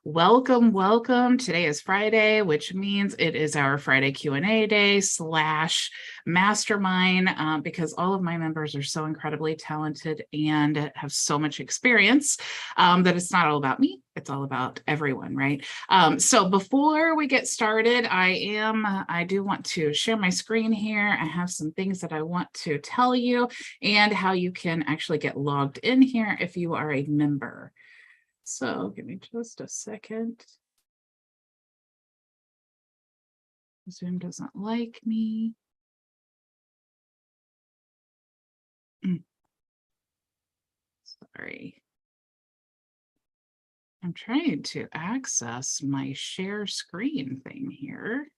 Welcome, welcome. Today is Friday, which means it is our Friday Q&A day / mastermind because all of my members are so incredibly talented and have so much experience that it's not all about me. It's all about everyone, right? So before we get started, I do want to share my screen here. I have some things that I want to tell you and how you can actually get logged in here if you are a member. So give me just a second. Zoom doesn't like me. Sorry. I'm trying to access my share screen thing here.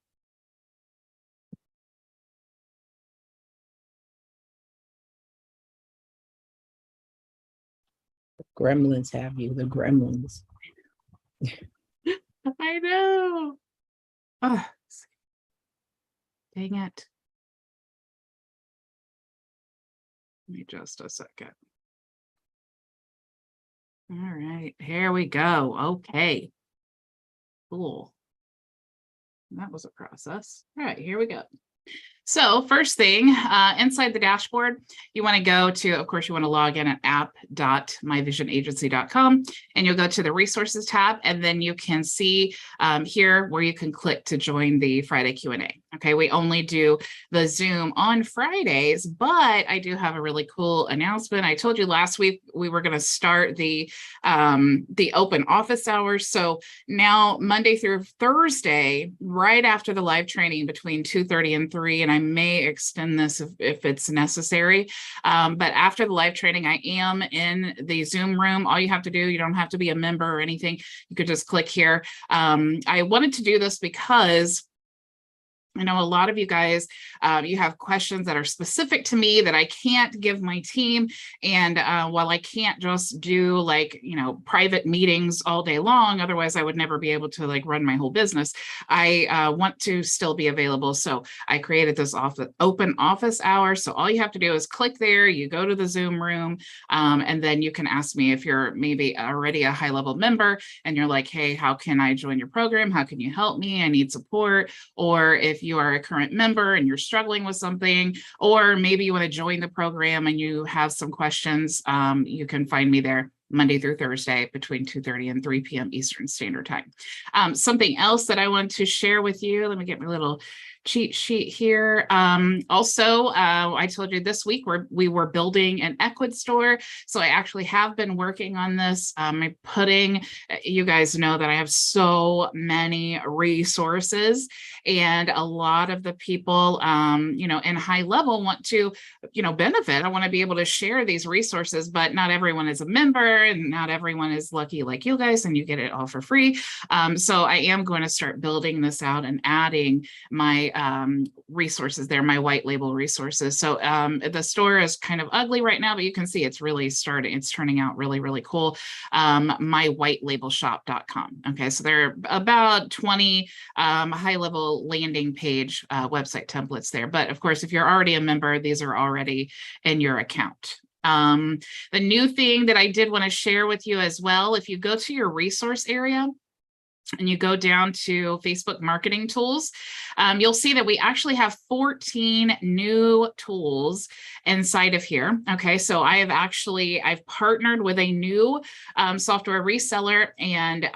Gremlins have you, the gremlins. I know. Oh, dang it. Give me just a second. All right, here we go. Okay. Cool. That was a process. All right, here we go. So first thing, inside the dashboard, you want to go to, of course, you want to log in at app.myvisionagency.com, and you'll go to the resources tab, and then you can see here where you can click to join the Friday Q&A. Okay, we only do the Zoom on Fridays, but I do have a really cool announcement. I told you last week we were going to start the open office hours. So now Monday through Thursday, right after the live training between 2:30 and 3, and I may extend this if it's necessary. But after the live training, I am in the Zoom room. All you have to do, you don't have to be a member or anything. You could just click here. I wanted to do this because I know a lot of you guys, you have questions that are specific to me that I can't give my team. And while I can't just do private meetings all day long, otherwise I would never be able to run my whole business. I want to still be available. So I created this open office hour. So all you have to do is click there, you go to the Zoom room, and then you can ask me if you're maybe already a HighLevel member and you're like, hey, how can I join your program? How can you help me? I need support. Or if you are a current member and you're struggling with something, or maybe you want to join the program and you have some questions, you can find me there Monday through Thursday between 2:30 and 3 p.m. Eastern Standard Time. Something else that I want to share with you, let me get my little cheat sheet here. Also, I told you this week we were building an Equid store. So I actually have been working on this. I'm putting, you guys know that I have so many resources, and a lot of the people, in HighLevel want to, benefit. I want to be able to share these resources, but not everyone is a member and not everyone is lucky like you guys, and you get it all for free. So I am going to start building this out and adding my resources there, my white label resources. So the store is kind of ugly right now, but you can see it's really starting. It's turning out really, really cool. MyWhiteLabelShop.com. Okay, so there are about 20 HighLevel landing page website templates there. But of course, if you're already a member, these are already in your account. The new thing that I did want to share with you as well, if you go to your resource area, and you go down to Facebook marketing tools, you'll see that we actually have 14 new tools inside of here. Okay, so I've partnered with a new software reseller, and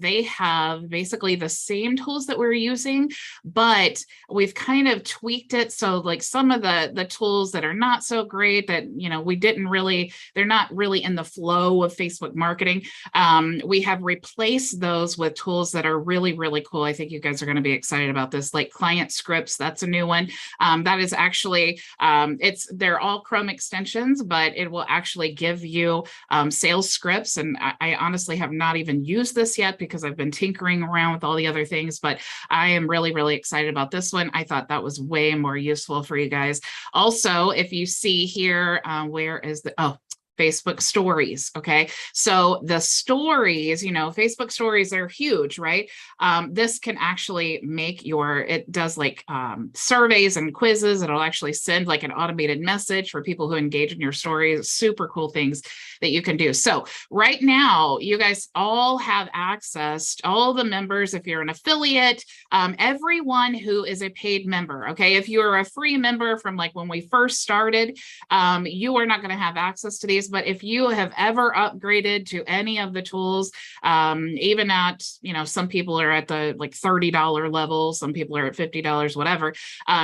they have basically the same tools that we're using, but we've kind of tweaked it. So some of the tools that are not so great, that they're not really in the flow of Facebook marketing, we have replaced those with tools that are really, really cool. I think you guys are going to be excited about this, like Client Scripts. That's a new one. That is actually, they're all Chrome extensions, but it will actually give you sales scripts. And I honestly have not even used this yet because I've been tinkering around with all the other things, but I am really, really excited about this one. I thought that was way more useful for you guys. Also, if you see here, where is the, Facebook stories. Okay. So the stories, Facebook stories are huge, right? This can actually make it does like surveys and quizzes. It'll actually send like an automated message for people who engage in your stories. Super cool things that you can do. So right now, you guys all have access, all the members, if you're an affiliate, everyone who is a paid member. Okay. If you're a free member from like when we first started, you are not going to have access to these. But if you have ever upgraded to any of the tools, even at, some people are at the like $30 level, some people are at $50, whatever,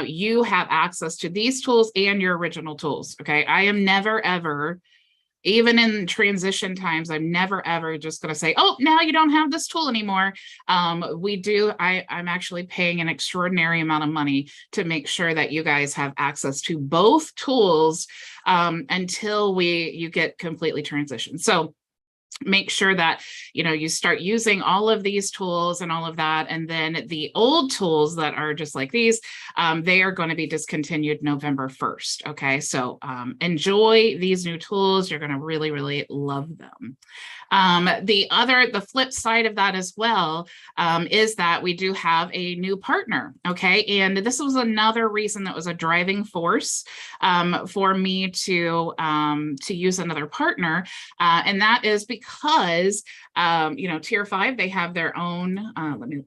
you have access to these tools and your original tools. Okay. I am never, ever, even in transition times, I'm never, ever just going to say, oh, now you don't have this tool anymore. I'm actually paying an extraordinary amount of money to make sure that you guys have access to both tools until you get completely transitioned. So make sure that, you start using all of these tools and all of that. And then the old tools that are just like these, they are going to be discontinued November 1st. Okay. So enjoy these new tools. You're going to really, really love them. The flip side of that as well is that we do have a new partner. Okay. And this was another reason that was a driving force for me to use another partner. And that is because, Tier 5, they have their own,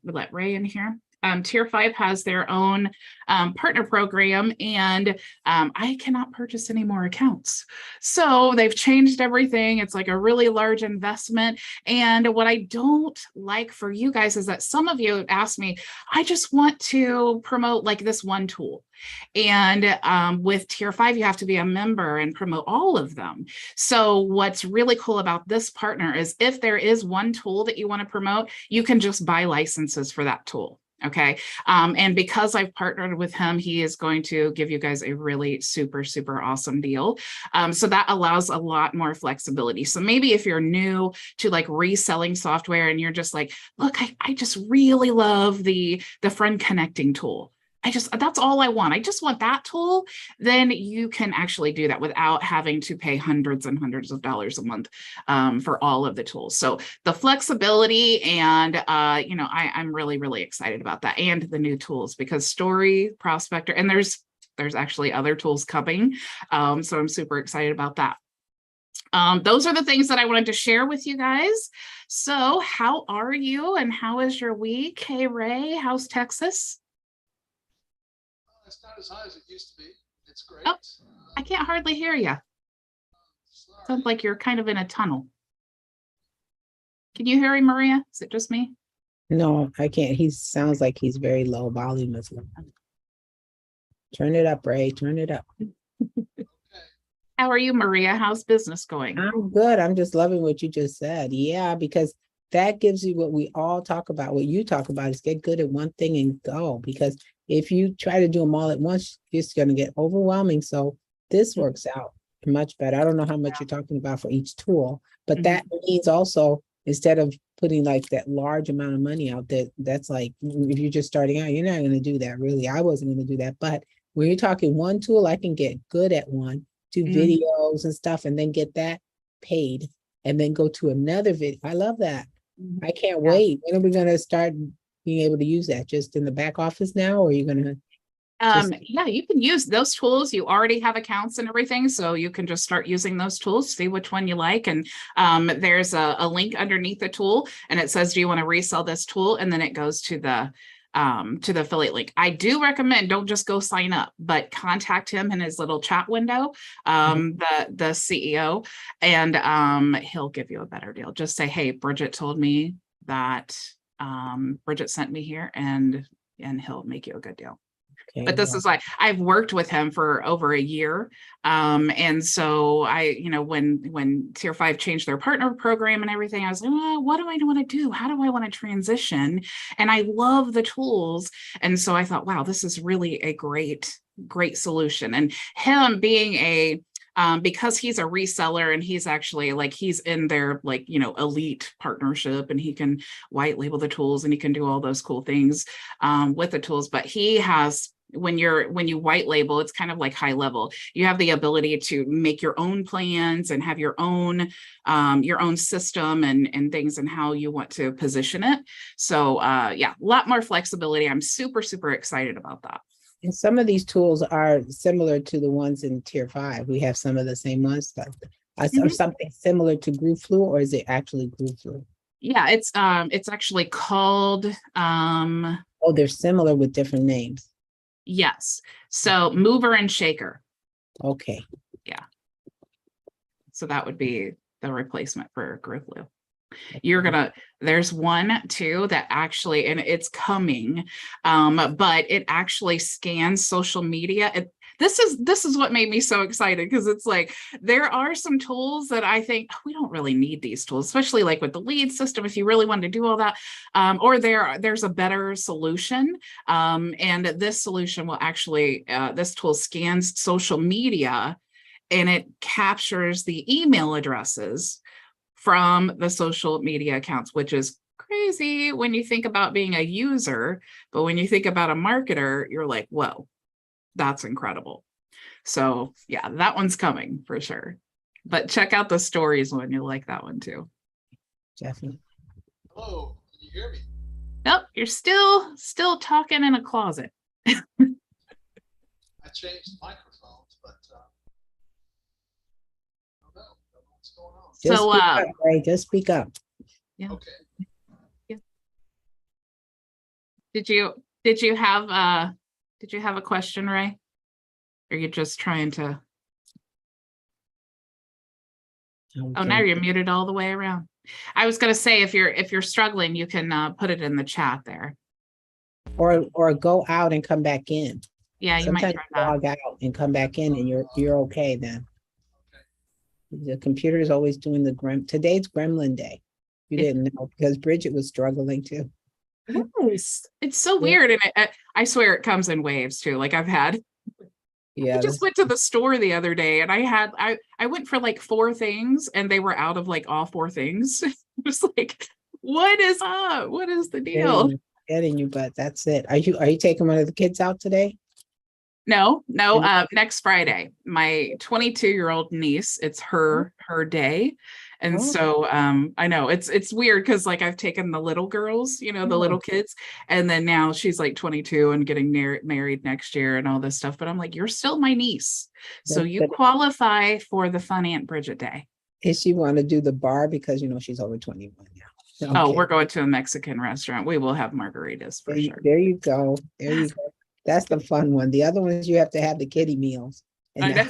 let Ray in here. Tier 5 has their own partner program, and I cannot purchase any more accounts. So they've changed everything. It's like a really large investment. And what I don't like for you guys is that some of you ask me, I just want to promote like this one tool. And with Tier 5, you have to be a member and promote all of them. So what's really cool about this partner is if there is one tool that you want to promote, you can just buy licenses for that tool. Okay. And because I've partnered with him, he is going to give you guys a really super, super awesome deal. So that allows a lot more flexibility. So maybe if you're new to like reselling software and you're just like, look, I just really love the friend connecting tool. That's all I want. I just want that tool. Then you can actually do that without having to pay hundreds and hundreds of dollars a month for all of the tools. So the flexibility and, I'm really, really excited about that, and the new tools, because Story, Prospector, and there's actually other tools coming. So I'm super excited about that. Those are the things that I wanted to share with you guys. So how are you and how is your week? Hey, Ray, how's Texas? It's not as high as it used to be. It's great. Oh, I can't hardly hear you. Sounds like you're kind of in a tunnel. Can you hear me, Maria? Is it just me? No, I can't. He sounds like he's very low volume as well. Turn it up, Ray. Turn it up. How are you, Maria? How's business going? I'm good. I'm just loving what you just said. Yeah, because that gives you what we all talk about. What you talk about is get good at one thing and go. Because if you try to do them all at once, it's going to get overwhelming. So this works out much better. I don't know how much you're talking about for each tool, but that means also, instead of putting like that large amount of money out there, that's like, if you're just starting out, you're not going to do that really. I wasn't going to do that. But when you're talking one tool, I can get good at one, do videos and stuff, and then get that paid and then go to another video. I love that. I can't wait. When are we going to start being able to use that? Just in the back office now, or are you going to? Yeah, you can use those tools. You already have accounts and everything, so you can just start using those tools, see which one you like. And there's a link underneath the tool, and it says, do you want to resell this tool? And then it goes to the affiliate link. I do recommend, don't just go sign up, but contact him in his little chat window, the CEO, and he'll give you a better deal. Just say, hey, Bridget told me that Bridget sent me here, and he'll make you a good deal. Okay, but this is like, I've worked with him for over a year. And so when Tier 5 changed their partner program and everything, I was like, what do I want to do? How do I want to transition? And I love the tools. And so I thought, wow, this is really a great solution. And him being because he's a reseller, and he's actually like, he's in their elite partnership, and he can white label the tools, and he can do all those cool things with the tools, but he has when you white label, it's kind of like high level. You have the ability to make your own plans and have your own system and things and how you want to position it. So yeah, a lot more flexibility. I'm super, super excited about that. And some of these tools are similar to the ones in tier 5. We have some of the same ones, but or something similar to GroupFlu, or is it actually GroupFlu? Yeah, it's actually called oh, they're similar with different names. Yes. So mover and shaker. Okay. Yeah. So that would be the replacement for GroupFlu. There's one too that actually, and it's coming, but it actually scans social media. This is what made me so excited, because it's like there are some tools that I think we don't really need these tools, especially like with the lead system, if you really want to do all that, or there's a better solution. And this solution will actually, this tool scans social media and it captures the email addresses from the social media accounts, which is crazy when you think about being a user, but when you think about a marketer, you're like, whoa, that's incredible. So yeah, that one's coming for sure. But check out the stories one, you'll like that one too. Definitely. Hello, can you hear me? Nope, you're still talking in a closet. I changed microphones, but I don't know what's going on. Just So speak up, Ray. Just speak up. Yeah. Okay. Yeah. Did you have a question, Ray? Or are you just trying to? Okay. Oh, now you're muted all the way around. I was going to say, if you're struggling, you can put it in the chat there. Or go out and come back in. Yeah, you Sometimes might try that. log out and come back in, and you're okay then. The computer is always doing the today's Gremlin Day. You didn't know, because Bridget was struggling too. Yes, it's so weird, and I swear it comes in waves too. Like I just went to the store the other day, and I went for like 4 things, and they were out of like all 4 things. Just like, what is up? What is the deal? Getting you, but that's it. Are you taking one of the kids out today? No, next Friday, my 22-year-old niece, it's her day. And so I know it's weird, because like I've taken the little girls, the little kids, and then now she's like 22 and getting married next year and all this stuff. But I'm like, you're still my niece. So you qualify for the Fun Aunt Bridget Day. Is she want to do the bar, because she's over 21 now? Okay. Oh, we're going to a Mexican restaurant. We will have margaritas for sure. There you go. There you go. That's the fun one. The other ones, you have to have the kiddie meals. I know.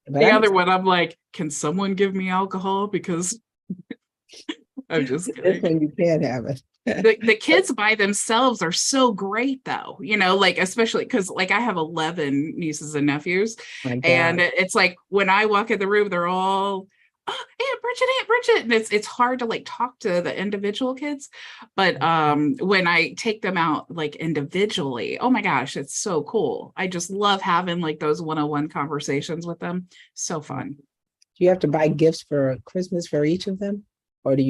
The other one, I'm like, can someone give me alcohol? Because I'm just kidding. This one, you can't have it. The kids by themselves are so great though, like, especially because like I have 11 nieces and nephews, and it's like when I walk in the room, they're all, oh, Aunt Bridget, and it's hard to like talk to the individual kids, but when I take them out like individually, oh my gosh, it's so cool. I just love having like those one-on-one conversations with them. So fun. Do you have to buy gifts for Christmas for each of them, or do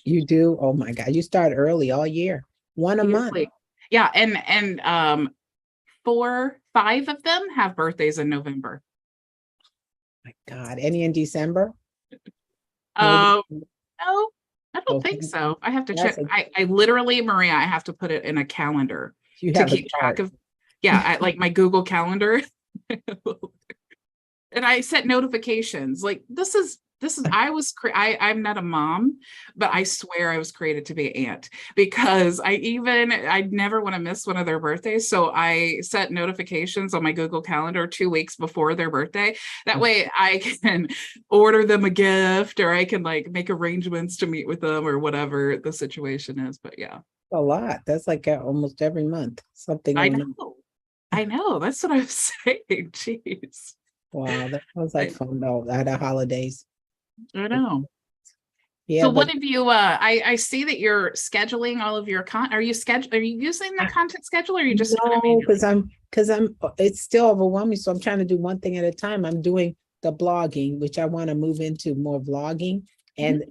you do? Oh my God, you start early all year, one a month. Yeah, and 5 of them have birthdays in November. My God, any in December? No, I don't think so. I have to check. I literally, Maria, I have to put it in a calendar to keep track of. Yeah, like my Google Calendar. And I set notifications. Like this is I'm not a mom, but I swear I was created to be an aunt, because I never want to miss one of their birthdays. So I set notifications on my Google Calendar 2 weeks before their birthday. That way I can order them a gift, or I can like make arrangements to meet with them, or whatever the situation is. But yeah. A lot. That's like almost every month. Something. I know. That's what I'm saying. Jeez. Wow, that sounds like fun though, at the holidays. I know. Yeah. So what have you, I see that you're scheduling all of your are you using the content schedule, or are you just? No, because it's still overwhelming. So I'm trying to do one thing at a time. I'm doing the blogging, which I want to move into more vlogging. And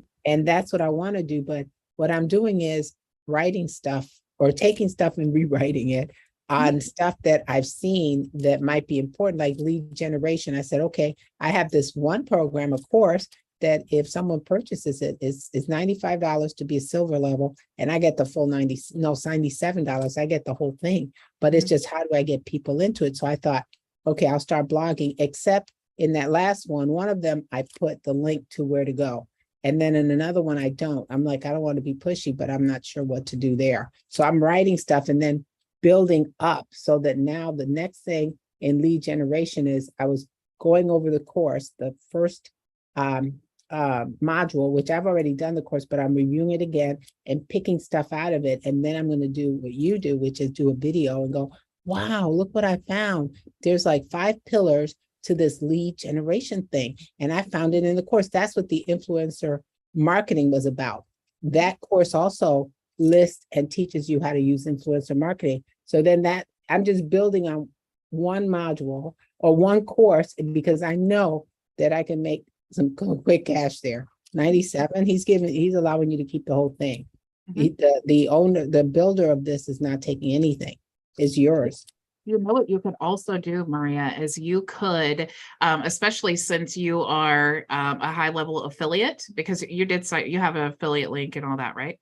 that's what I want to do. But what I'm doing is writing stuff, or taking stuff and rewriting it, on stuff that I've seen that might be important, like lead generation. I said, okay, I have this one program, of course, that if someone purchases it, it's $95 to be a silver level, and I get the full $97. I get the whole thing. But it's just, how do I get people into it? So I thought, okay, I'll start blogging, except in that last one of them, I put the link to where to go. And then in another one, I don't. I'm like, I don't want to be pushy, but I'm not sure what to do there. So I'm writing stuff and then building up, so that now the next thing in lead generation is, I was going over the course, the first module, which I've already done the course, but I'm reviewing it again and picking stuff out of it. And then I'm going to do what you do, which is do a video and go, wow, look what I found. There's like 5 pillars to this lead generation thing. And I found it in the course. That's what the influencer marketing was about. That course also lists and teaches you how to use influencer marketing. So then that I'm just building on one module or one course, because I know that I can make some quick cash there. 97, he's allowing you to keep the whole thing. The owner, the builder of this is not taking anything. It's yours. You know what you could also do, Maria, is you could, especially since you are a high-level affiliate, because you did say you have an affiliate link and all that, right?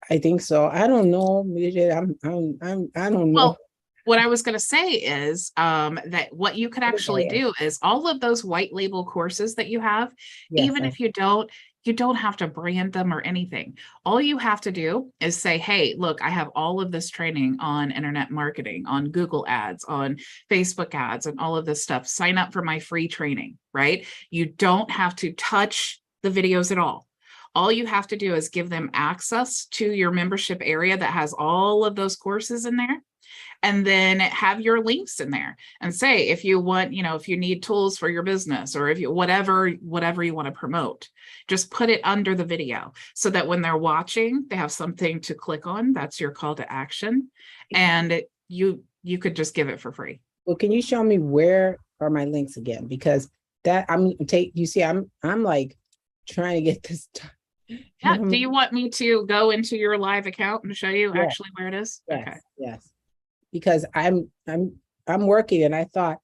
I think so. I don't know, Bridget. I don't know. Well, what I was going to say is that what you could actually do is all of those white label courses that you have, even if you don't have to brand them or anything. All you have to do is say, hey, look, I have all of this training on internet marketing, on Google ads, on Facebook ads, and all of this stuff. Sign up for my free training, right? You don't have to touch the videos at all. All you have to do is give them access to your membership area that has all of those courses in there. And then have your links in there and say, if you want, if you need tools for your business, or if you, whatever you want to promote, just put it under the video so that when they're watching, they have something to click on. That's your call to action. And you could just give it for free. Well, can you show me where are my links again? Because that I'm like trying to get this done. Yeah. Do you want me to go into your live account and show you actually where it is? Yes, okay. Yes. Because I'm working, and I thought,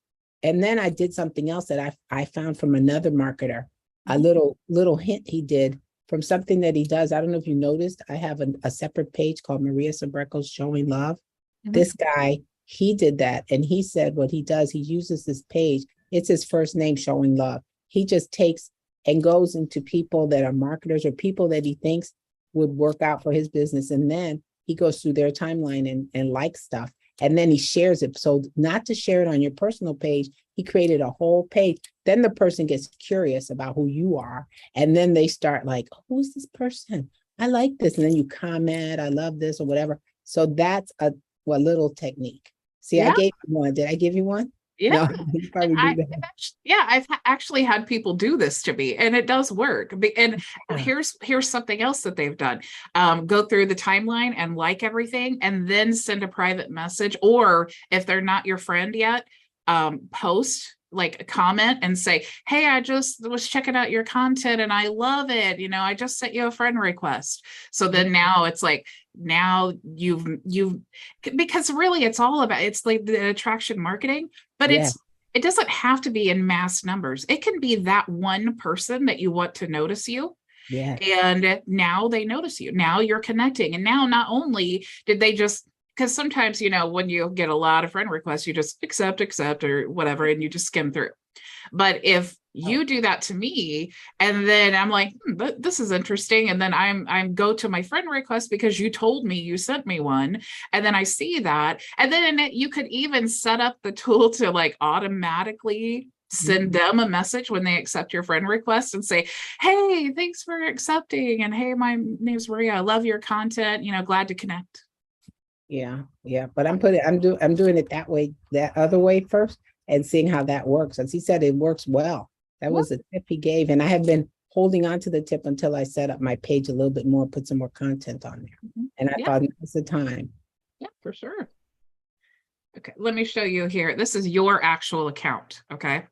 and then I did something else that I found from another marketer, a little hint he did from something that he does. I don't know if you noticed, I have a separate page called Maria Sabreco's Showing Love. This guy, he did that, and he said what he does, he uses this page. It's his first name, Showing Love. He just takes and goes into people that are marketers or people that he thinks would work out for his business, and then he goes through their timeline and likes stuff. And then he shares it. So not to share it on your personal page, he created a whole page. Then the person gets curious about who you are. And then they start like, oh, who's this person? I like this. And then you comment, I love this, or whatever. So that's a little technique. See, I gave you one. Did I give you one? Yeah. No, you probably do that. I've actually had people do this to me, and it does work. And here's something else that they've done. Go through the timeline and like everything, and then send a private message, or if they're not your friend yet, post like a comment and say, hey, I just was checking out your content and I love it. I just sent you a friend request. So then now it's like, now you've because really it's all about, it's like the attraction marketing, but it doesn't have to be in mass numbers. It can be that one person that you want to notice you. Yeah. And now they notice you. Now you're connecting. And now not only did they just, because sometimes, when you get a lot of friend requests, you just accept or whatever, and you just skim through. But if you do that to me, and then I'm like, this is interesting. And then I'm go to my friend request because you told me you sent me one. And then I see that. And then you could even set up the tool to like automatically send them a message when they accept your friend request and say, hey, thanks for accepting. And hey, my name's Maria. I love your content. Glad to connect. Yeah. But I'm doing it that way, that other way first, and seeing how that works. As he said, it works well. That was a tip he gave. And I have been holding on to the tip until I set up my page a little bit more, put some more content on there. And I thought it's the time. Yeah, for sure. Okay, let me show you here. This is your actual account, okay?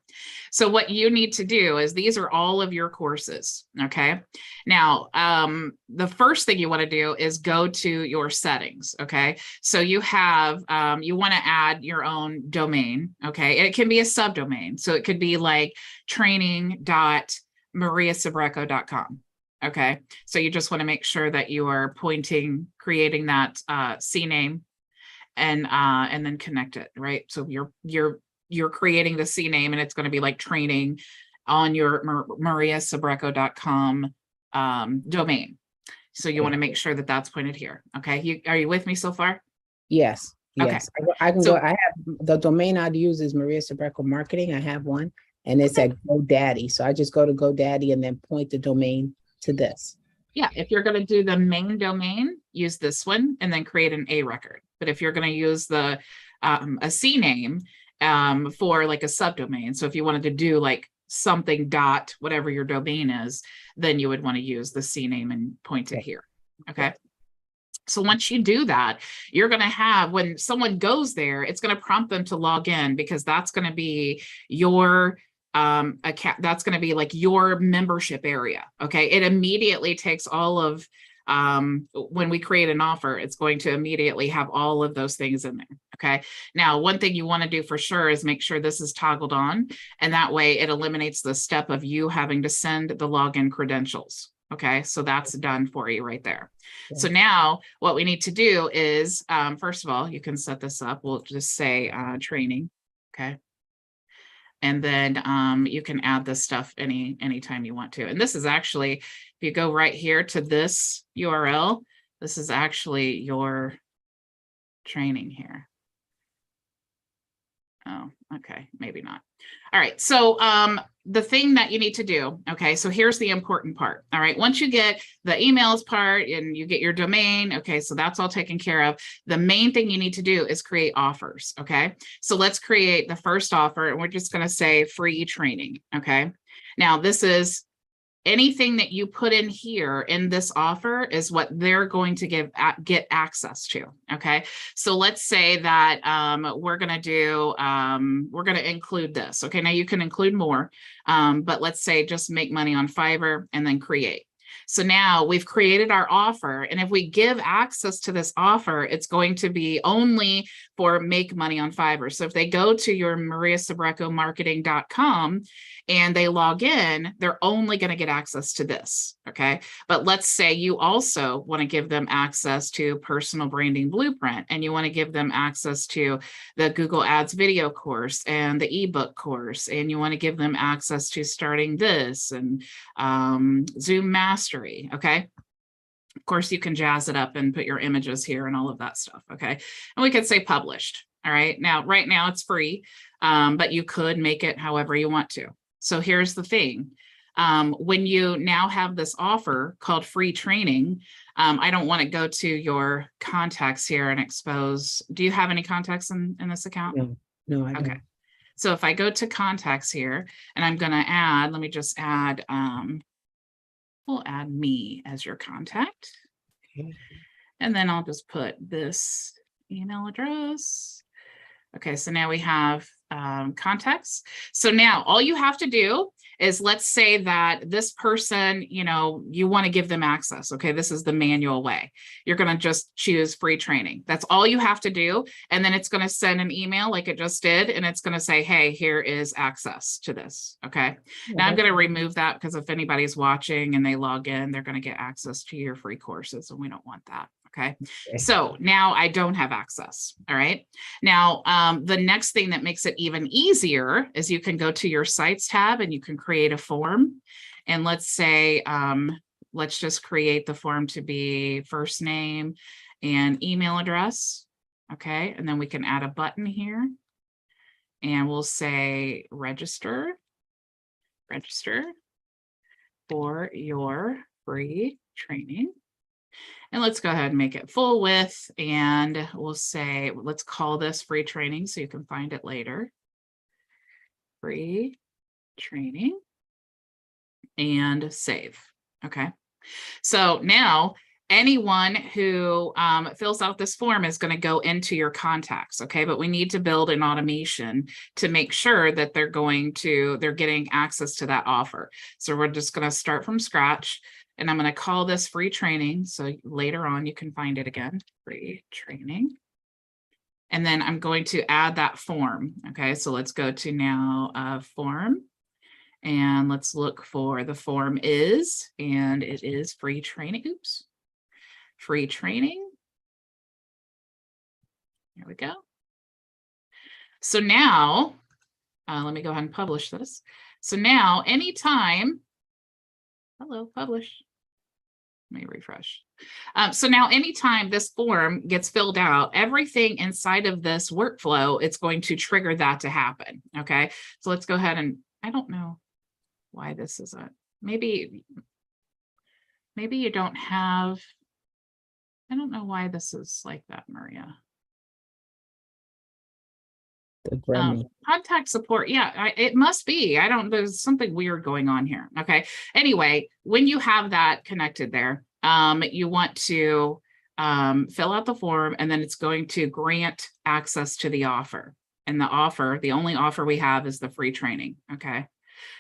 So what you need to do is these are all of your courses, okay? Now, the first thing you want to do is go to your settings, okay? So you have, you want to add your own domain, okay? It can be a subdomain. So it could be like training.mariasabreco.com. Okay, so you just want to make sure that you are creating that CNAME and then connect it, right? So you're creating the CNAME and it's going to be like training on your mariasabreco.com domain. So you want to make sure that that's pointed here. Okay, are you with me so far? Yes, Okay. yes. I can So- go. I have the domain I'd use is Maria Sabreco Marketing. I have one, and it's at GoDaddy. So I just go to GoDaddy and then point the domain to this. Yeah, if you're going to do the main domain, use this one and then create an A record. But if you're going to use the a CNAME for like a subdomain, so if you wanted to do like something dot whatever your domain is, then you would want to use the CNAME and point it here. Okay. So once you do that, you're going to have, when someone goes there, it's going to prompt them to log in, because that's going to be your account. That's going to be like your membership area. Okay. It immediately takes all of, when we create an offer, it's going to immediately have all of those things in there. Okay. Now, one thing you want to do for sure is make sure this is toggled on, and that way it eliminates the step of you having to send the login credentials. Okay, so that's done for you right there. So now what we need to do is, first of all, you can set this up. We'll just say training, okay? And then you can add this stuff anytime you want to. And this is actually, if you go right here to this URL, this is actually your training here. Oh, okay, maybe not. All right, so the thing that you need to do, okay, so here's the important part. All right, once you get the emails part and you get your domain, okay, so that's all taken care of. The main thing you need to do is create offers, okay? So let's create the first offer, and we're just gonna say free training, okay? Now, this is anything that you put in here in this offer is what they're going to get access to. Okay, so let's say that we're going to include this. Okay, now you can include more, but let's say just make money on Fiverr and then create. So now we've created our offer, and if we give access to this offer, it's going to be only for make money on Fiverr. So if they go to your mariasabrecomarketing.com and they log in, they're only going to get access to this, okay? But let's say you also want to give them access to Personal Branding Blueprint, and you want to give them access to the Google Ads video course and the ebook course, and you want to give them access to starting this and Zoom Mastery, okay? Of course, you can jazz it up and put your images here and all of that stuff, okay? And we could say published, all right? Now, right now it's free, but you could make it however you want to. So here's the thing. When you now have this offer called free training, I don't want to go to your contacts here and expose. Do you have any contacts in this account? No, I don't. Okay. So if I go to contacts here and I'm going to add, let me just add, we'll add me as your contact. Okay. And then I'll just put this email address. Okay, so now we have contacts. So now all you have to do is, let's say that this person, you know, you want to give them access. Okay, this is the manual way. You're going to just choose free training. That's all you have to do. And then it's going to send an email like it just did. And it's going to say, hey, here is access to this. Okay. Now I'm going to remove that, because if anybody's watching and they log in, they're going to get access to your free courses, and we don't want that. Okay. So now I don't have access. All right. Now, the next thing that makes it even easier is you can go to your sites tab and you can create a form. And let's say, let's just create the form to be first name and email address. Okay. And then we can add a button here and we'll say register for your free training. And let's go ahead and make it full width, and we'll say, let's call this free training so you can find it later. Free training, and save. Okay. So now anyone who fills out this form is going to go into your contacts. Okay. But we need to build an automation to make sure that they're getting access to that offer. So we're just going to start from scratch, and I'm going to call this free training. So later on, you can find it again, free training. And then I'm going to add that form. Okay. So let's go to now form. And let's look for the form and it is free training. Oops. Free training. Here we go. So now, let me go ahead and publish this. So now anytime, hello, publish. Let me refresh. So now anytime this form gets filled out, everything inside of this workflow, it's going to trigger that to happen. Okay. So let's go ahead and, I don't know why this isn't, maybe you don't have, I don't know why this is like that, Maria. Contact support. Yeah, it must be. There's something weird going on here. Okay. Anyway, when you have that connected there, you want to fill out the form, and then it's going to grant access to the offer. And the only offer we have is the free training. Okay.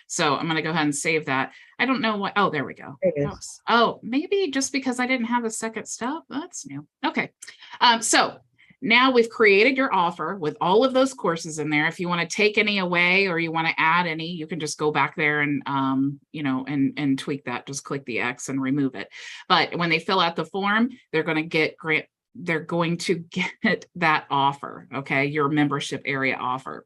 So I'm going to go ahead and save that. I don't know what, oh, there we go. Oh, maybe just because I didn't have a second step. That's new. Okay. So now we've created your offer with all of those courses in there. If you want to take any away or you want to add any, you can just go back there and, and tweak that. Just click the X and remove it. But when they fill out the form, they're going to get that offer. Okay. Your membership area offer.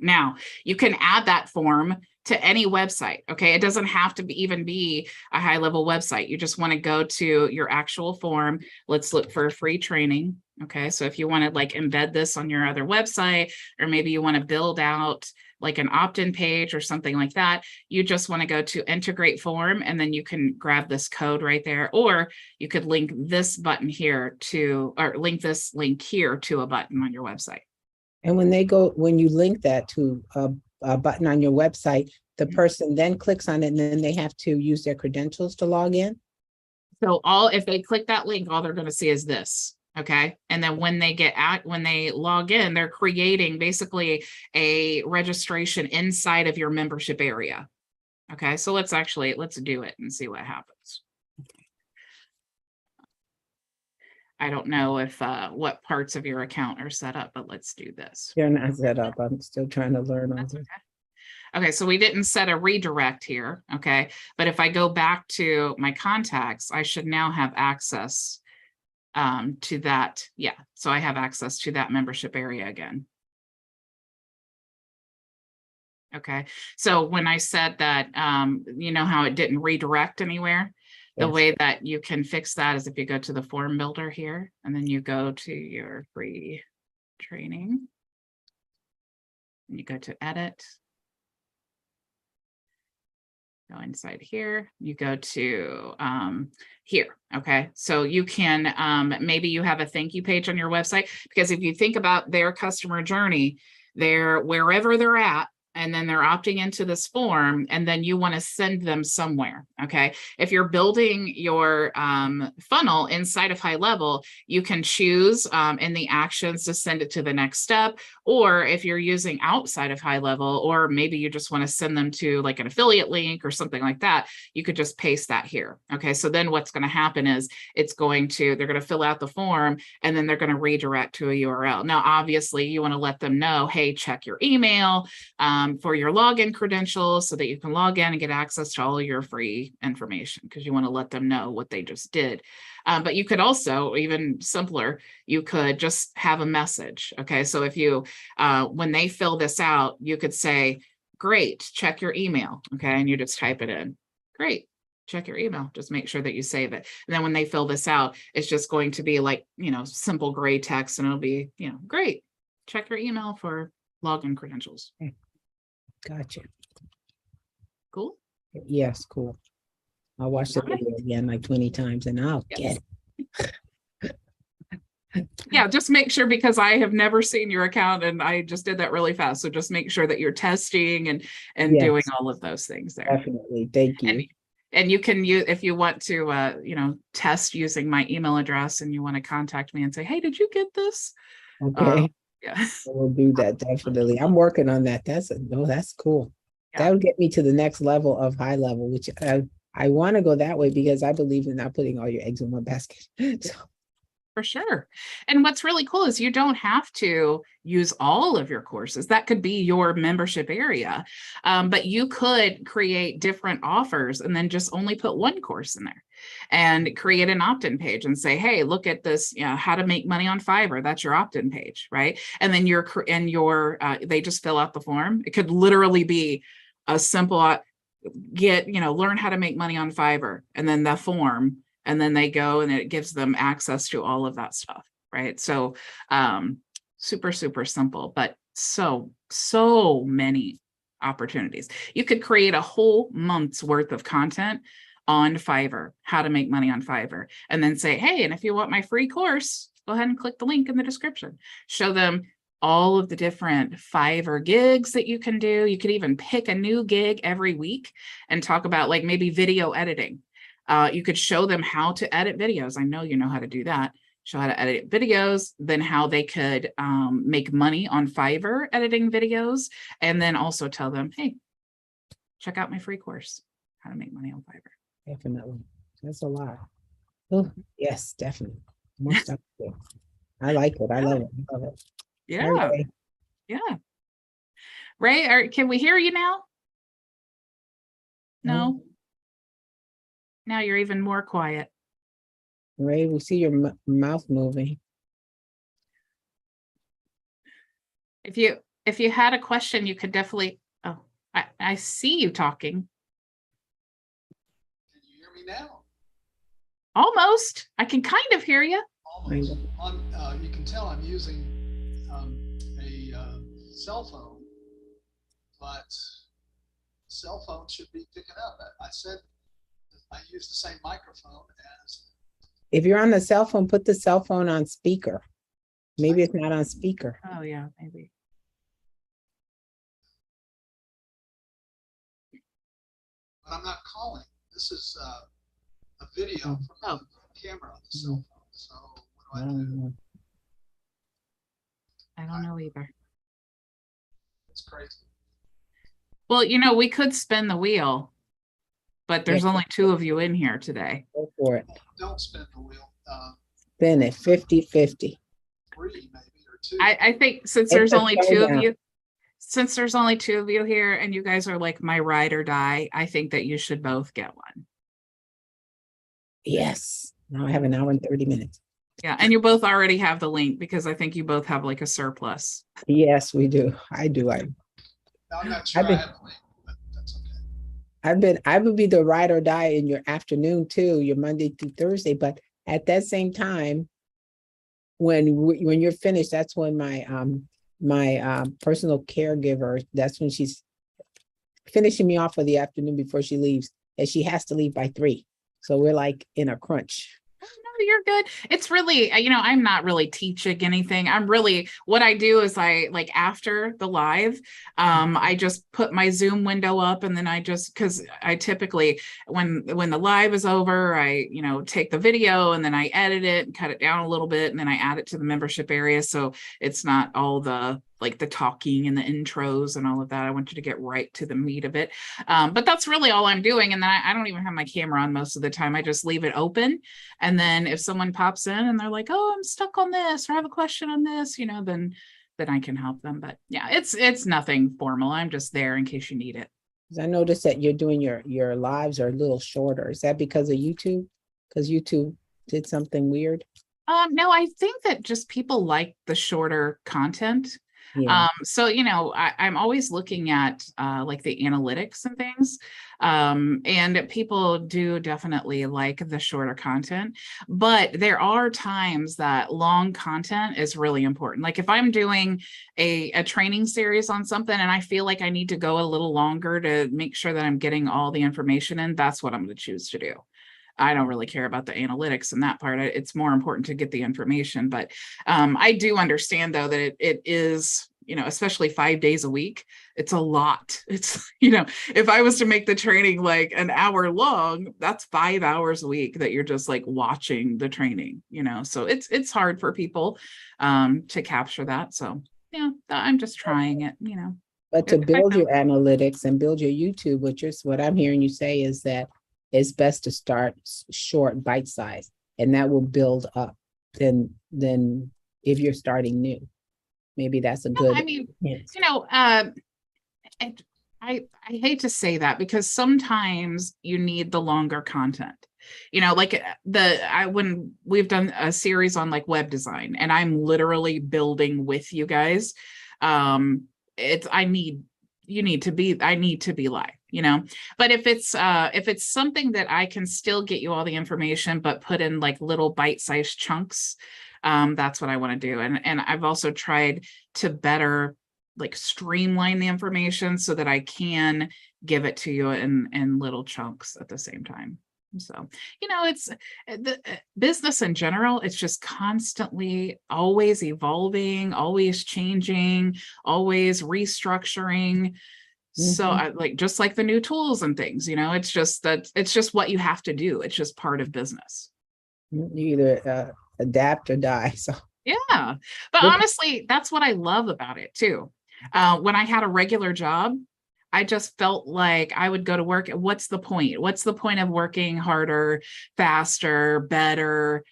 Now you can add that form to any website. Okay. It doesn't have to even be a HighLevel website. You just want to go to your actual form. Let's look for a free training. Okay. So if you want to like embed this on your other website, or maybe you want to build out like an opt-in page or something like that, you just want to go to integrate form, and then you can grab this code right there, or you could link this button here link this link here to a button on your website. And when you link that to a button on your website, the person then clicks on it, and then they have to use their credentials to log in. So if they click that link, all they're going to see is this. Okay. And then when they log in, they're creating basically a registration inside of your membership area. Okay. So let's do it and see what happens. I don't know if what parts of your account are set up, but let's do this. They're not set up. I'm still trying to learn on this. Okay, so we didn't set a redirect here. Okay, but if I go back to my contacts, I should now have access to that. Yeah, so I have access to that membership area again. Okay, so when I said that, you know how it didn't redirect anywhere? The way that you can fix that is if you go to the form builder here, and then you go to your free training, and you go to edit, go inside here, you go to here. Okay, so you can maybe you have a thank you page on your website, because if you think about their customer journey, they're wherever they're at, and then they're opting into this form, and then you want to send them somewhere. Okay. If you're building your funnel inside of HighLevel, you can choose in the actions to send it to the next step. Or if you're using outside of HighLevel, or maybe you just want to send them to like an affiliate link or something like that, you could just paste that here. Okay. So then what's going to happen is they're going to fill out the form, and then they're going to redirect to a URL. Now, obviously you want to let them know, hey, check your email for your login credentials so that you can log in and get access to all your free information, because you want to let them know what they just did. But you could also, even simpler, you could just have a message. Okay. So if you, when they fill this out, you could say, great, check your email. Okay. And you just type it in. Great, check your email. Just make sure that you save it. And then when they fill this out, it's just going to be like, simple gray text, and it'll be, great, check your email for login credentials. Gotcha. Cool. Yes, cool. I'll watch the video again like 20 times and I'll get it. Yeah, just make sure, because I have never seen your account and I just did that really fast. So just make sure that you're testing and Yes. doing all of those things there. Definitely. Thank you. And you can use, if you want to, test using my email address and you want to contact me and say, hey, did you get this? Okay. Yeah. We'll do that definitely. I'm working on that. That's cool. Yeah. That would get me to the next level of high level, which I want to go that way because I believe in not putting all your eggs in one basket. So, For sure. And what's really cool is you don't have to use all of your courses. That could be your membership area. But you could create different offers and then just only put one course in there and create an opt-in page and say, hey, look at this, how to make money on Fiverr. That's your opt-in page, right? And then they just fill out the form. It could literally be a simple learn how to make money on Fiverr, and then the form. And then they go and it gives them access to all of that stuff, right? So super, super simple, but so many opportunities. You could create a whole month's worth of content on Fiverr, how to make money on Fiverr, and then say, hey, and if you want my free course, go ahead and click the link in the description. Show them all of the different Fiverr gigs that you can do. You could even pick a new gig every week and talk about like maybe video editing. You could show them how to edit videos. I know you know how to do that. Show how to edit videos, then how they could make money on Fiverr editing videos, and then also tell them, hey, check out my free course, how to make money on Fiverr. definitely. That's a lot. Oh, yes, definitely. More stuff to do. I like it. I love it. I love it. Yeah. All right. Yeah. Ray, can we hear you now? No. Now you're even more quiet. Ray, we see your mouth moving. If you had a question, you could definitely. Oh, I see you talking. Can you hear me now? Almost. I can kind of hear you. Almost. You can tell I'm using a cell phone, but the cell phone should be picking up. I said I use the same microphone as. If you're on the cell phone, put the cell phone on speaker. Maybe it's not on speaker. Oh yeah, maybe. But I'm not calling. This is a video from the camera on the cell phone. So what do I do? I don't know either. It's crazy. Well, we could spin the wheel, but there's only 2 of you in here today. Go for it. Don't spin the wheel. Spin it 50-50. 3 maybe or 2. I think since there's only 2 of you, since there's only 2 of you here and you guys are like my ride or die, I think that you should both get one. Yes. Now I have an hour and 30 minutes. Yeah. And you both already have the link because I think you both have like a surplus. Yes, we do. I do. I'm not sure I have a link, but that's okay. I would be the ride or die in your afternoon too, your Monday through Thursday. But at that same time, when you're finished, that's when my personal caregiver, that's when she's finishing me off for the afternoon before she leaves, and she has to leave by 3. So we're like in a crunch. No, you're good. It's really, I'm not really teaching anything. What I do is after the live, I just put my Zoom window up, and then because I typically, when the live is over, I, take the video and then I edit it and cut it down a little bit, and then I add it to the membership area. So it's not all the talking and the intros and all of that. I want you to get right to the meat of it. But that's really all I'm doing. And then I don't even have my camera on most of the time. I just leave it open. And then if someone pops in and they're like, oh, I'm stuck on this, or I have a question on this, then I can help them. But yeah, it's nothing formal. I'm just there in case you need it. I noticed that you're doing your lives are a little shorter. Is that because of YouTube? Because YouTube did something weird? No, I think that just people like the shorter content. Yeah. So, I'm always looking at the analytics and things. And people do definitely like the shorter content, but there are times that long content is really important. Like if I'm doing a training series on something and I feel like I need to go a little longer to make sure that I'm getting all the information in, that's what I'm going to choose to do. I don't really care about the analytics and that part. It's more important to get the information. But I do understand, though, that it is especially 5 days a week, it's a lot. It's, if I was to make the training like an hour long, that's 5 hours a week that you're just like watching the training, so it's hard for people to capture that. So yeah, I'm just trying it, But to build your analytics and build your YouTube, what I'm hearing you say is that it's best to start short, bite size, and that will build up. Then if you're starting new, maybe that's a good. I mean, I hate to say that, because sometimes you need the longer content. Like when we've done a series on like web design, and I'm literally building with you guys. I need to be live, but if it's something that I can still get you all the information, but put in like little bite-sized chunks, that's what I want to do. And I've also tried to better like streamline the information so that I can give it to you in little chunks at the same time. So, it's the business in general, it's just constantly always evolving, always changing, always restructuring. So I just like the new tools and things, it's just what you have to do. It's just part of business. You either adapt or die. So yeah, but honestly, that's what I love about it too. When I had a regular job, I just felt like I would go to work. What's the point? What's the point of working harder, faster, better?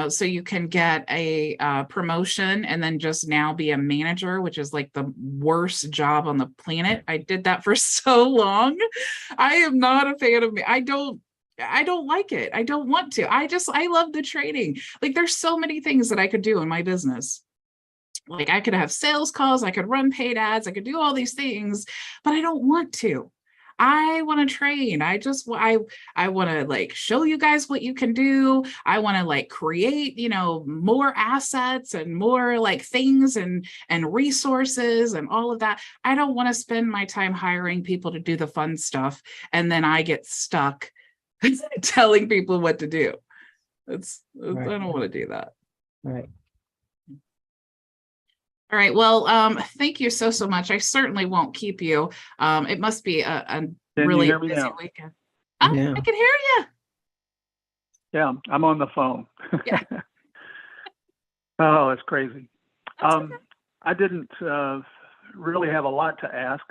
So you can get a promotion and then just now be a manager, which is like the worst job on the planet. I did that for so long. I am not a fan of me. I don't like it. I don't want to. I love the training. Like there's so many things that I could do in my business. Like I could have sales calls, I could run paid ads, I could do all these things, but I don't want to. I want to train. I want to like show you guys what you can do. I want to like create, more assets and more like things and resources and all of that. I don't want to spend my time hiring people to do the fun stuff and then I get stuck telling people what to do. Right. I don't want to do that. Right. All right. Well, thank you so much. I certainly won't keep you. It must be a really busy weekend. Yeah. I can hear you. Yeah, I'm on the phone. Yeah. Oh, it's crazy. Okay. I didn't really have a lot to ask.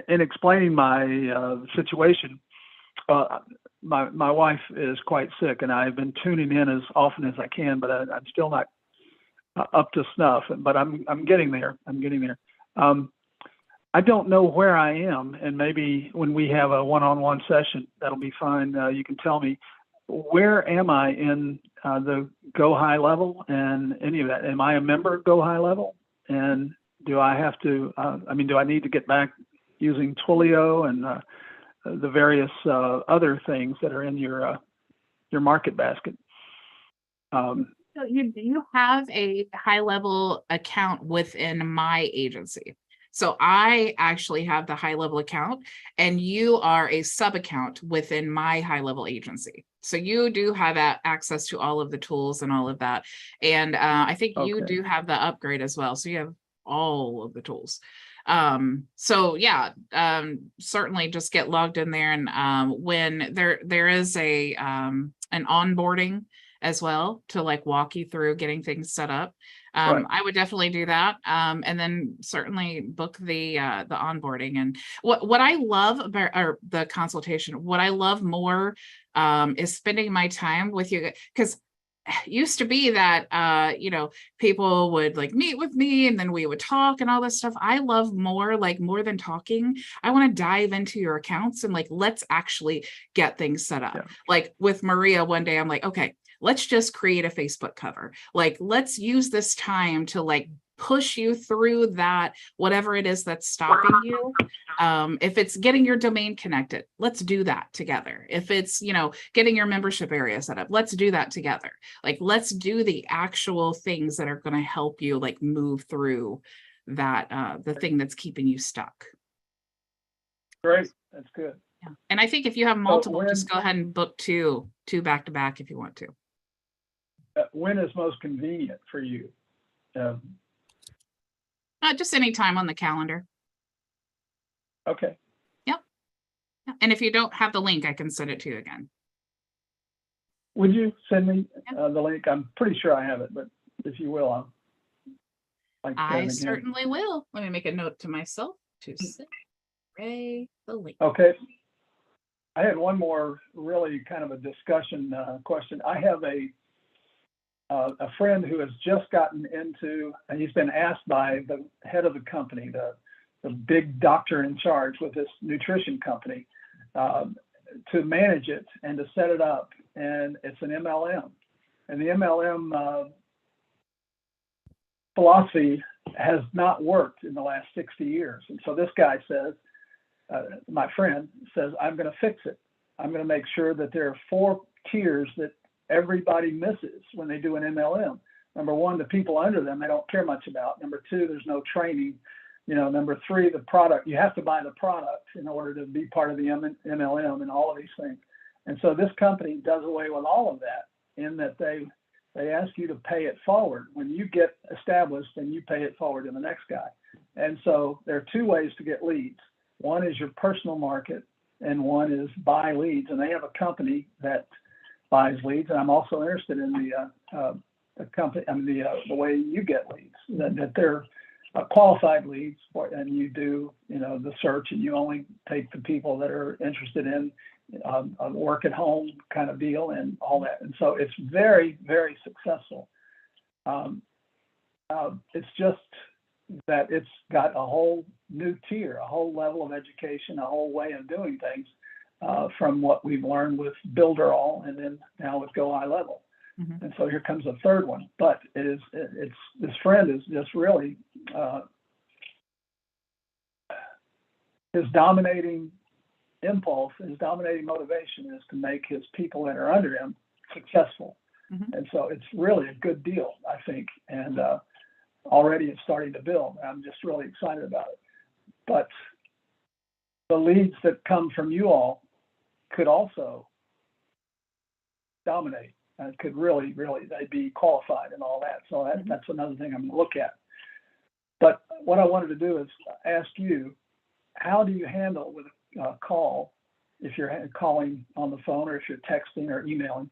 In explaining my situation, my wife is quite sick, and I've been tuning in as often as I can, but I'm still not up to snuff, but I'm getting there. I don't know where I am, and maybe when we have a one-on-one session, that'll be fine. You can tell me, where am I in the Go High Level and any of that? Am I a member of Go High Level? And do I have to, do I need to get back using Twilio and the various other things that are in your market basket? So you have a HighLevel account within my agency. So I actually have the HighLevel account, and you are a sub account within my HighLevel agency. So you do have access to all of the tools and all of that. And I think you do have the upgrade as well. So you have all of the tools. So yeah, certainly just get logged in there. And when there is an onboarding as well to like walk you through getting things set up. Right. I would definitely do that. And then certainly book the onboarding. And what I love about the consultation, what I love more is spending my time with you, because used to be that people would like meet with me and then we would talk and all this stuff. I love more than talking. I want to dive into your accounts and like let's actually get things set up. Yeah. Like with Maria one day, I'm like, okay, let's just create a Facebook cover. Like, let's use this time to like push you through that, whatever it is that's stopping you. If it's getting your domain connected, let's do that together. If it's, getting your membership area set up, let's do that together. Like, let's do the actual things that are going to help you like move through that, the thing that's keeping you stuck. Great. That's good. Yeah. And I think if you have multiple, just go ahead and book two back to back if you want to. When is most convenient for you? Just any time on the calendar. Okay. Yeah. And if you don't have the link, I can send it to you again. Would you send me the link? I'm pretty sure I have it, but if you will, I'll like I again. certainly will. Let me make a note to myself to send Ray the link. Okay. I had one more really kind of a discussion question. I have a friend who has just gotten into, and he's been asked by the head of the company, the big doctor in charge with this nutrition company, to manage it and to set it up. And it's an MLM. And the MLM philosophy has not worked in the last 60 years. And so this guy says, my friend says, I'm going to fix it. I'm going to make sure that there are 4 tiers that everybody misses when they do an MLM. Number 1, the people under them, they don't care much about. Number 2, there's no training. Number 3, the product. You have to buy the product in order to be part of the MLM and all of these things. And so this company does away with all of that in that they ask you to pay it forward. When you get established, then you pay it forward to the next guy. And so there are 2 ways to get leads. One is your personal market, and one is buy leads. And they have a company that buys leads. And I'm also interested in the company, the way you get leads, that they're qualified leads, and you do, the search, and you only take the people that are interested in a work at home kind of deal and all that. And so it's very, very successful. It's just that it's got a whole new tier, a whole level of education, a whole way of doing things from what we've learned with Builderall and then now with Go HighLevel. Mm-hmm. And so here comes a third one, but it's this friend is just really his dominating impulse, his dominating motivation is to make his people that are under him successful. Mm-hmm. And so it's really a good deal, I think. And already it's starting to build. I'm just really excited about it. But the leads that come from you all could also dominate. And could really, they'd be qualified and all that. So that's another thing I'm going to look at. But what I wanted to do is ask you, how do you handle with a call, if you're calling on the phone or if you're texting or emailing,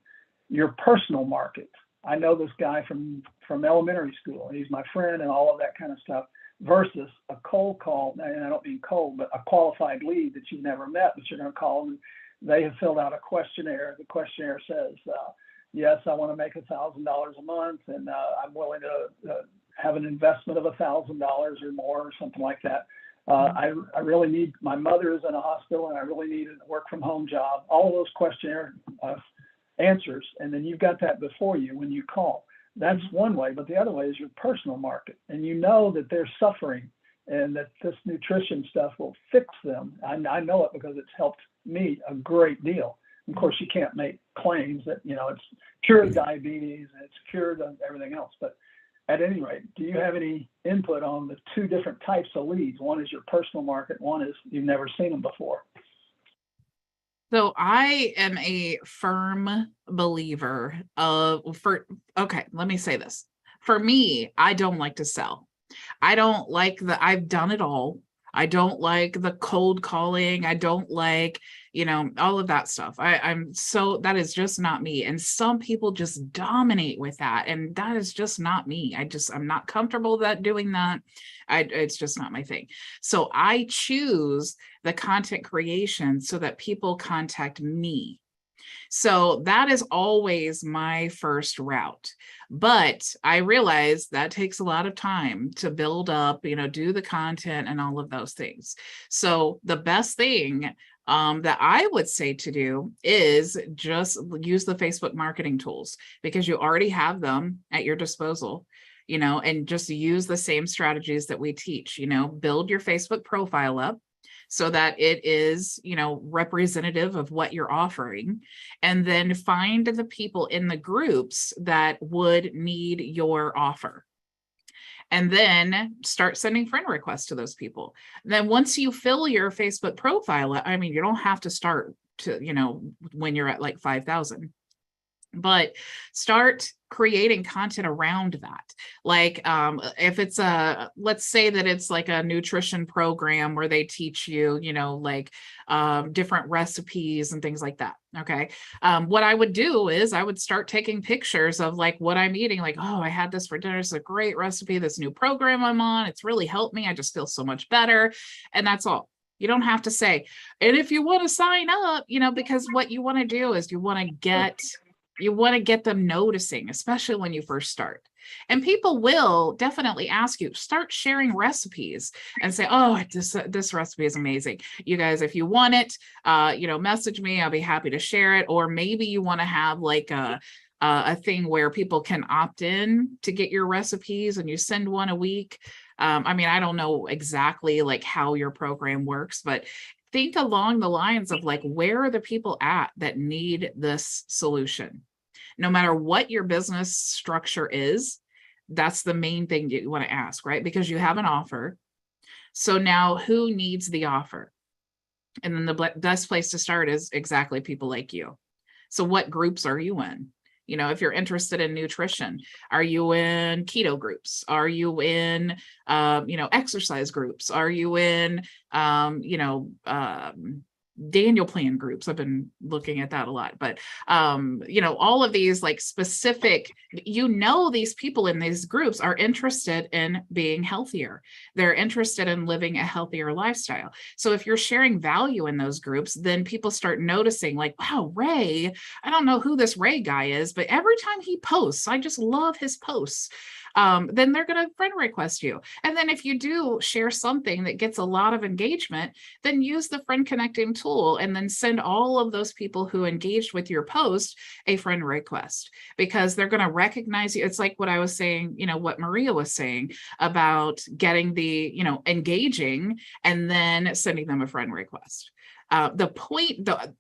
your personal market? I know this guy from elementary school. He's my friend and all of that kind of stuff, versus a cold call, and I don't mean cold, but a qualified lead that you've never met, but you're going to call them. They have filled out a questionnaire. The questionnaire says, yes, I want to make $1,000 a month, and I'm willing to have an investment of $1,000 or more or something like that. I really need, my mother is in a hospital and I really need a work from home job. All of those questionnaire answers, and then you've got that before you when you call. That's one way, but the other way is your personal market, and you know that they're suffering and that this nutrition stuff will fix them. I know it because it's helped me a great deal. Of course, you can't make claims that, it's cured diabetes and it's cured everything else. But at any rate, do you have any input on the 2 different types of leads? One is your personal market. One is you've never seen them before. So I am a firm believer okay, let me say this. For me, I don't like to sell. I don't like I've done it all. I don't like the cold calling. I don't like, all of that stuff. That is just not me. And some people just dominate with that. And that is just not me. I'm not comfortable doing that. It's just not my thing. So I choose the content creation so that people contact me. So that is always my first route. But I realize that takes a lot of time to build up, do the content and all of those things. So the best thing that I would say to do is just use the Facebook marketing tools, because you already have them at your disposal, and just use the same strategies that we teach, build your Facebook profile up so that it is, representative of what you're offering, and then find the people in the groups that would need your offer. And then start sending friend requests to those people. Then once you fill your Facebook profile, you don't have to start to, when you're at like 5,000. but start creating content around that. Like if it's let's say that it's like a nutrition program where they teach you, like different recipes and things like that. Okay. What I would do is I would start taking pictures of like what I'm eating. Like, oh, I had this for dinner. It's a great recipe. This new program I'm on, it's really helped me. I just feel so much better. And that's all. You don't have to say, and if you want to sign up, because what you want to do is you want to get them noticing, especially when you first start. And people will definitely ask you, start sharing recipes and say, oh, this recipe is amazing. You guys, if you want it, message me. I'll be happy to share it. Or maybe you want to have like a thing where people can opt in to get your recipes and you send one a week. I don't know exactly like how your program works, but think along the lines of like, where are the people at that need this solution? No matter what your business structure is, that's the main thing you want to ask, right? Because you have an offer. So now who needs the offer? And then the best place to start is exactly people like you. So what groups are you in? If you're interested in nutrition, are you in keto groups? Are you in, exercise groups? Are you in, Daniel plan groups? I've been looking at that a lot, but, all of these like specific, these people in these groups are interested in being healthier. They're interested in living a healthier lifestyle. So if you're sharing value in those groups, then people start noticing like, wow, Ray, I don't know who this Ray guy is, but every time he posts, I just love his posts. Then they're going to friend request you. And then if you do share something that gets a lot of engagement, then use the friend connecting tool and then send all of those people who engaged with your post a friend request, because they're going to recognize you. It's like what I was saying, what Maria was saying about getting the, engaging and then sending them a friend request.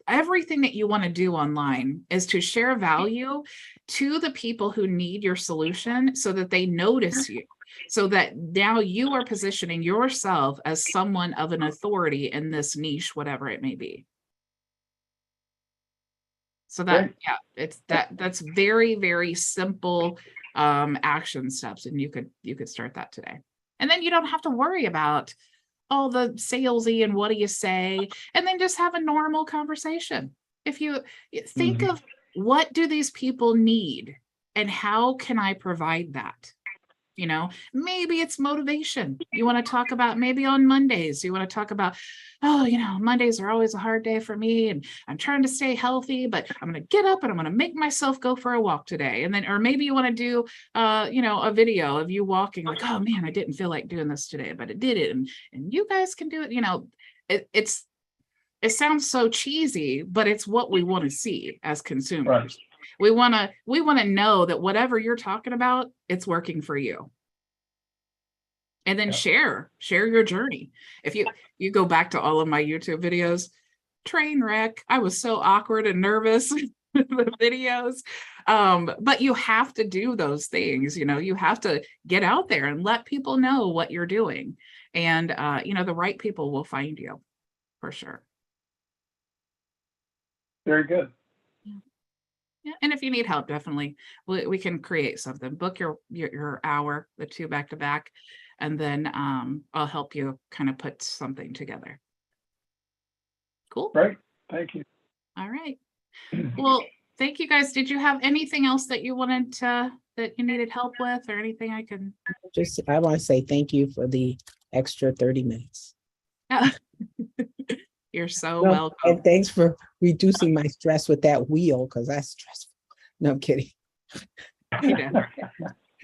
Everything that you want to do online is to share value to the people who need your solution so that they notice you, so that now you are positioning yourself as someone of an authority in this niche, whatever it may be. So that's very, very simple action steps. And you could start that today. And then you don't have to worry about all the salesy and what do you say, and then just have a normal conversation. If you think of what do these people need and how can I provide that? Maybe it's motivation. You want to talk about, maybe on Mondays, you want to talk about, oh, Mondays are always a hard day for me and I'm trying to stay healthy, but I'm going to get up and I'm going to make myself go for a walk today. And then, or maybe you want to do, a video of you walking like, oh man, I didn't feel like doing this today, but it did it. And you guys can do it. It sounds so cheesy, but it's what we want to see as consumers. Right. We want to know that whatever you're talking about, it's working for you. And then share your journey. If you go back to all of my YouTube videos, train wreck. I was so awkward and nervous with the videos. But you have to do those things, you have to get out there and let people know what you're doing. And the right people will find you for sure. Very good. Yeah. And if you need help, definitely we can create something. Book your hour, the 2 back to back, and then I'll help you kind of put something together. Cool. Great. Thank you. All right. Well, thank you guys. Did you have anything else that you wanted that you needed help with, or anything I can? I want to say thank you for the extra 30 minutes. You're so welcome. And thanks for reducing my stress with that wheel, because that's stressful. No, I'm kidding.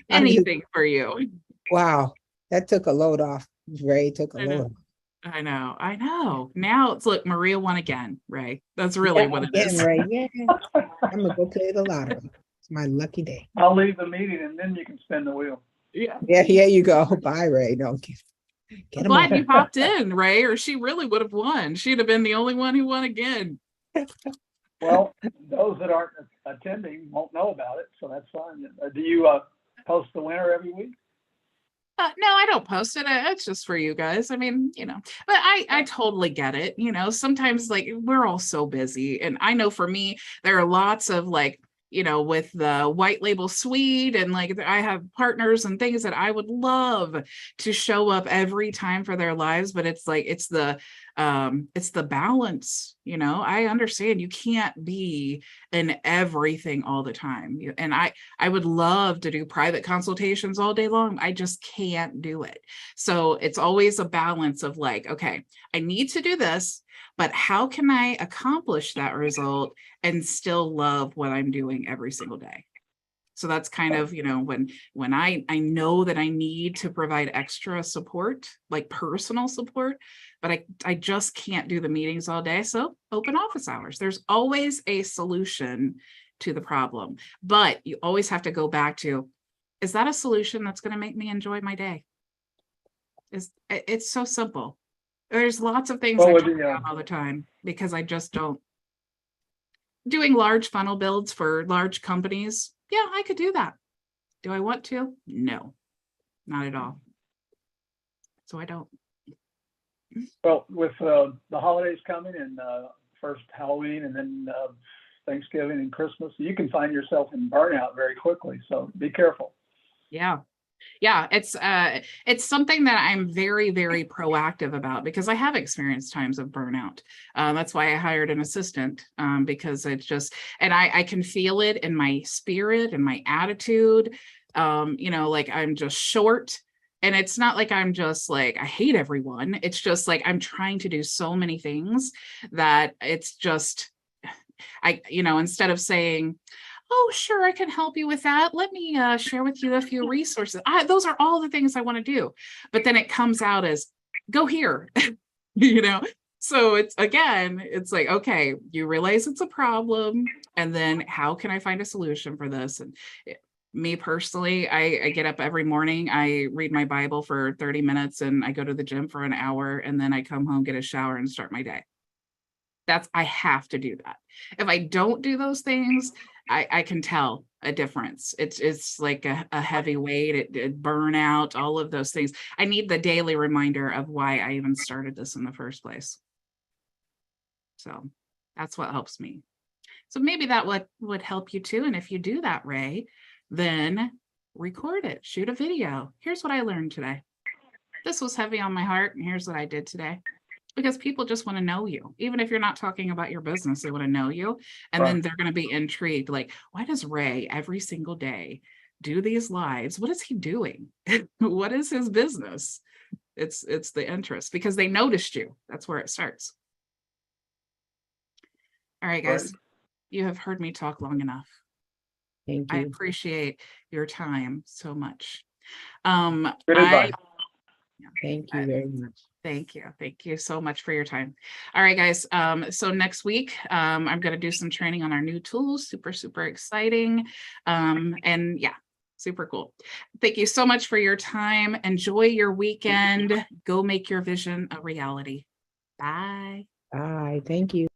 Anything for you. Wow. That took a load off. Ray took a load off. I know. Now it's look, Maria won again, Ray. That's really what it is. Ray. Yeah. I'm going to go play the lottery. It's my lucky day. I'll leave the meeting and then you can spin the wheel. Yeah. Yeah, here you go. Bye, Ray. No, I'm glad you popped in, Ray, or she really would have won. She'd have been the only one who won again. Well, those that aren't attending won't know about it, so that's fine. Do you post the winner every week? No, I don't post it. It's just for you guys. I mean, but I totally get it. Sometimes like we're all so busy. And I know for me, there are lots of like with the white label suite, and like I have partners and things that I would love to show up every time for their lives, but it's like it's the balance. I understand you can't be in everything all the time, and I would love to do private consultations all day long. I just can't do it. So it's always a balance of like, okay, I need to do this, but how can I accomplish that result and still love what I'm doing every single day? So that's kind of, when I know that I need to provide extra support, like personal support, but I just can't do the meetings all day. So open office hours. There's always a solution to the problem, but you always have to go back to, is that a solution that's going to make me enjoy my day? It's so simple. There's lots of things I talk about all the time because I just don't. Doing large funnel builds for large companies, yeah, I could do that. Do I want to? No, not at all. So I don't. Well, with the holidays coming and first Halloween and then Thanksgiving and Christmas, you can find yourself in burnout very quickly. So be careful. Yeah. It's something that I'm very, very proactive about because I have experienced times of burnout. That's why I hired an assistant, because it's just, and I can feel it in my spirit and my attitude. Like I'm just short. And it's not like I'm just like, I hate everyone. It's just like, I'm trying to do so many things that it's just, instead of saying, oh, sure, I can help you with that. Let me share with you a few resources. Those are all the things I want to do. But then it comes out as, go here, So it's like, okay, you realize it's a problem. And then how can I find a solution for this? And me personally, I get up every morning, I read my Bible for 30 minutes and I go to the gym for an hour, and then I come home, get a shower and start my day. I have to do that. If I don't do those things, I can tell a difference. It's like a heavy weight, it burnout, all of those things. I need the daily reminder of why I even started this in the first place. So that's what helps me. So maybe that would help you too. And if you do that, Ray, then record it, shoot a video. Here's what I learned today. This was heavy on my heart, and here's what I did today. Because people just want to know you. Even if you're not talking about your business, they want to know you. And then they're going to be intrigued. Like, why does Ray every single day do these lives? What is he doing? What is his business? It's the interest, because they noticed you. That's where it starts. All right, guys, you have heard me talk long enough. Thank you. I appreciate your time so much. Good advice. Thank you very much. Thank you. Thank you so much for your time. All right, guys. So next week, I'm going to do some training on our new tools. Super, super exciting. And yeah, super cool. Thank you so much for your time. Enjoy your weekend. Go make your vision a reality. Bye. Bye. Thank you.